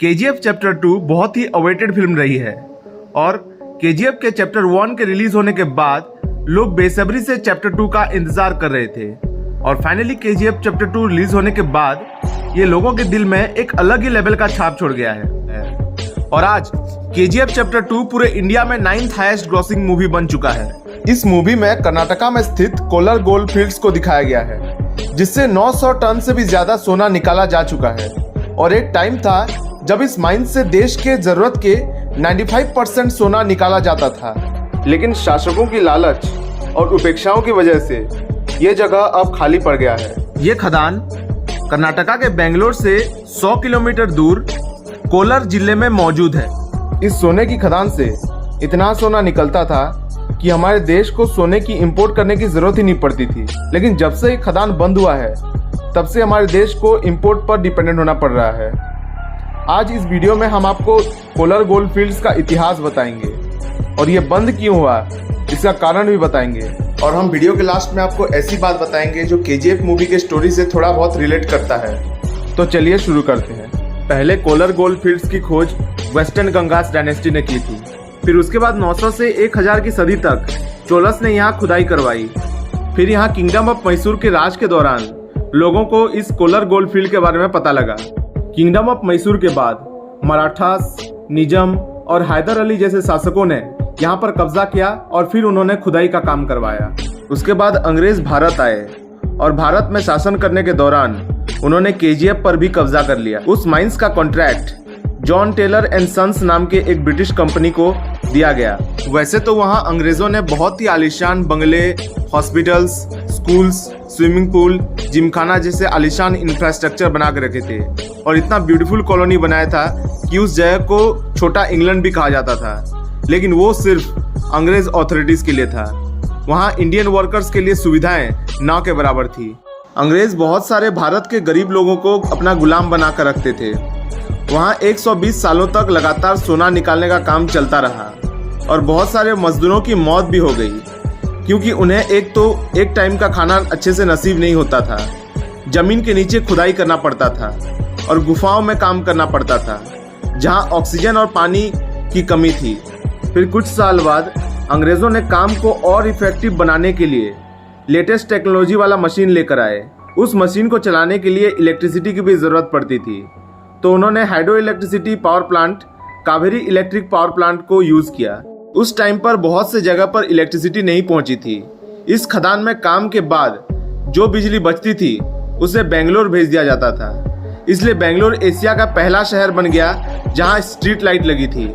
KGF chapter 2 बहुत ही awaited film रही है और केजीएफ के चैप्टर 1 के रिलीज होने के बाद लोग बेसब्री से चैप्टर 2 का इंतजार कर रहे थे और फाइनली केजीएफ चैप्टर 2 रिलीज होने के बाद ये लोगों के दिल में एक अलग ही लेवल का छाप छोड़ गया है और आज केजीएफ चैप्टर 2 पूरे इंडिया में 9th हाईएस्ट ग्रॉसिंग मूवी बन चुका है। इस मूवी में कर्नाटका में स्थित कोलार गोल्ड फील्ड्स को दिखाया गया है जिससे 900 टन से भी ज्यादा सोना निकाला जा चुका है और एक टाइम था जब इस माइन से देश के जरूरत के 95% सोना निकाला जाता था, लेकिन शासकों की लालच और उपेक्षाओं की वजह से ये जगह अब खाली पड़ गया है। ये खदान कर्नाटका के बेंगलोर से 100 किलोमीटर दूर कोलार जिले में मौजूद है। इस सोने की खदान से इतना सोना निकलता था कि हमारे देश को सोने की इंपोर्ट करने की जरूरत ही नहीं पड़ती थी, लेकिन जब से खदान बंद हुआ है तब से हमारे देश को इंपोर्ट पर डिपेंडेंट होना पड़ रहा है। आज इस वीडियो में हम आपको कोलार गोल्ड फील्ड्स का इतिहास बताएंगे और ये बंद क्यों हुआ इसका कारण भी बताएंगे और हम वीडियो के लास्ट में आपको ऐसी बात बताएंगे जो केजीएफ मूवी के स्टोरी से थोड़ा बहुत रिलेट करता है। तो चलिए शुरू करते हैं। पहले कोलार गोल्ड फील्ड्स की खोज वेस्टर्न गंगास डायनेस्टी ने की थी, फिर उसके बाद 900 से 1000 की सदी तक चोलस ने यहाँ खुदाई करवाई। फिर यहाँ किंगडम ऑफ मैसूर के राज के दौरान लोगों को इस कोलार गोल्ड फील्ड के बारे में पता लगा। किंगडम ऑफ मैसूर के बाद मराठास, निजाम और हैदर अली जैसे शासकों ने यहाँ पर कब्जा किया और फिर उन्होंने खुदाई का काम करवाया। उसके बाद अंग्रेज भारत आए और भारत में शासन करने के दौरान उन्होंने केजीएफ पर भी कब्जा कर लिया। उस माइंस का contract John Taylor and Sons नाम के एक ब्रिटिश कंपनी को दिया गया। वैसे तो वहाँ अंग्रेजों ने बहुत ही आलीशान बंगले, hospitals, schools, swimming pool, Gymkhana जैसे आलीशान इंफ्रास्ट्रक्चर बना के रखे थे और इतना ब्यूटीफुल कॉलोनी बनाया था कि उस जगह को छोटा इंग्लैंड भी कहा जाता था, लेकिन वो सिर्फ अंग्रेज अथॉरिटीज के लिए था। वहाँ इंडियन वर्कर्स के लिए सुविधाएं ना के बराबर थी। अंग्रेज बहुत सारे भारत के गरीब लोगों को अपना गुलाम बना कर रखते थे। वहाँ 120 सालों तक लगातार सोना निकालने का काम चलता रहा और बहुत सारे मजदूरों की मौत भी हो गई क्योंकि उन्हें एक टाइम का खाना अच्छे से नसीब नहीं होता था। जमीन के नीचे खुदाई करना पड़ता था और गुफाओं में काम करना पड़ता था जहाँ ऑक्सीजन और पानी की कमी थी। फिर कुछ साल बाद अंग्रेजों ने काम को और इफेक्टिव बनाने के लिए लेटेस्ट टेक्नोलॉजी वाला मशीन लेकर आए। उस मशीन को चलाने के लिए इलेक्ट्रिसिटी की भी जरूरत पड़ती थी, तो उन्होंने hydro electricity power plant Kaveri electric power plant को यूज किया। उस टाइम पर बहुत से जगह पर इलेक्ट्रिसिटी नहीं पहुंची थी। इस खदान में काम के बाद जो बिजली बचती थी उसे बेंगलोर भेज दिया जाता था, इसलिए बेंगलोर एशिया का पहला शहर बन गया जहां स्ट्रीट लाइट लगी थी।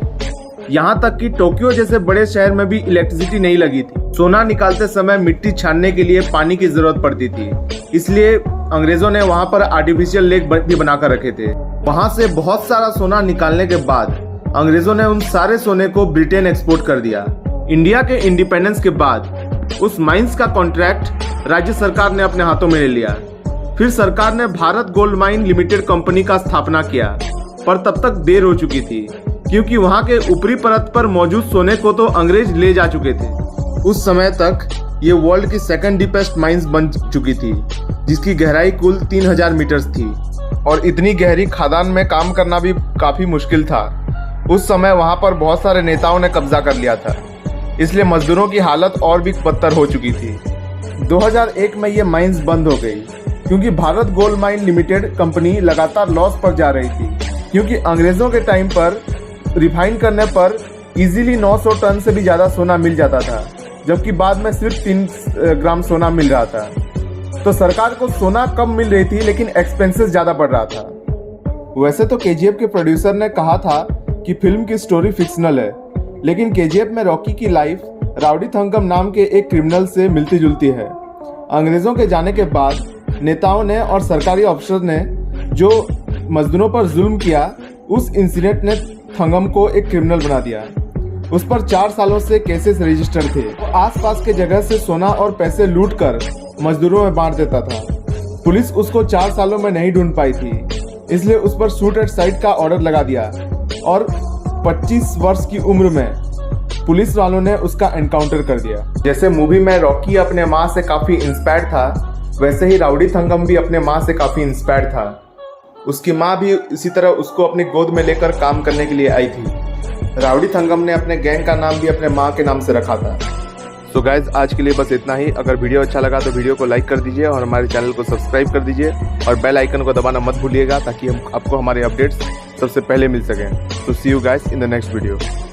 यहाँ तक कि टोक्यो जैसे बड़े शहर में भी इलेक्ट्रिसिटी नहीं लगी थी। सोना निकालते समय मिट्टी छानने के लिए पानी की जरूरत पड़ती थी, इसलिए अंग्रेजों ने वहाँ पर आर्टिफिशियल लेक भी बनाकर रखे थे। वहाँ से बहुत सारा सोना निकालने के बाद अंग्रेजों ने उन सारे सोने को ब्रिटेन एक्सपोर्ट कर दिया। इंडिया के इंडिपेंडेंस के बाद उस माइंस का कॉन्ट्रैक्ट राज्य सरकार ने अपने हाथों में ले लिया। फिर सरकार ने Bharat gold mine limited company का स्थापना किया, पर तब तक देर हो चुकी थी क्योंकि वहाँ के ऊपरी परत पर मौजूद सोने को तो अंग्रेज ले जा चुके थे। उस समय तक ये वर्ल्ड की सेकंड डीपेस्ट माइंस बन चुकी थी जिसकी गहराई कुल 3000 मीटर्स थी और इतनी गहरी खदान में काम करना भी काफी मुश्किल था। उस समय वहाँ पर बहुत सारे नेताओं ने कब्जा कर लिया था, इसलिए मजदूरों की हालत और भी बदतर हो चुकी थी। 2001 में ये माइंस बंद हो गई क्योंकि Bharat gold mine limited company लगातार लॉस पर जा रही थी, क्योंकि अंग्रेजों के टाइम पर रिफाइन करने पर इजीली 900 टन से भी ज्यादा सोना मिल जाता था, जबकि बाद में सिर्फ 3 ग्राम सोना मिल रहा था। तो सरकार को सोना कम मिल रही थी लेकिन एक्सपेंसेस ज्यादा बढ़ रहा था। वैसे तो केजीएफ के प्रोड्यूसर ने कहा था कि फिल्म की स्टोरी फिक्शनल है, लेकिन केजीएफ में रॉकी की लाइफ राउडी थंगम नाम के एक क्रिमिनल से मिलती जुलती है। अंग्रेजों के जाने के बाद नेताओं ने और सरकारी अफसर ने जो मजदूरों पर जुल्म किया, उस इंसिडेंट ने थंगम को एक क्रिमिनल बना दिया। उस पर 4 सालों से केसेस रजिस्टर थे। वो आसपास के जगह से सोना और पैसे लूटकर मजदूरों में बांट देता था। पुलिस उसको 4 सालों में नहीं ढूंढ पाई थी, इसलिए उस पर शूट एट साइट का ऑर्डर लगा दिया और 25 वर्ष की उम्र में पुलिस वालों ने उसका एनकाउंटर कर दिया। जैसे मूवी में रॉकी अपने माँ से काफी इंस्पायर्ड था, वैसे ही राउडी थंगम भी अपने माँ से काफी इंस्पायर्ड था। उसकी माँ भी इसी तरह उसको अपनी गोद में लेकर काम करने के लिए आई थी। राउडी थंगम ने अपने गैंग का नाम भी अपने माँ के नाम से रखा था। सो गाइज, आज के लिए बस इतना ही। अगर वीडियो अच्छा लगा तो वीडियो को लाइक कर दीजिए और हमारे चैनल को सब्सक्राइब कर दीजिए और बेल आइकन को दबाना मत भूलिएगा ताकि आपको हमारे अपडेट्स सबसे पहले मिल सकें। तो see you guys in the next video.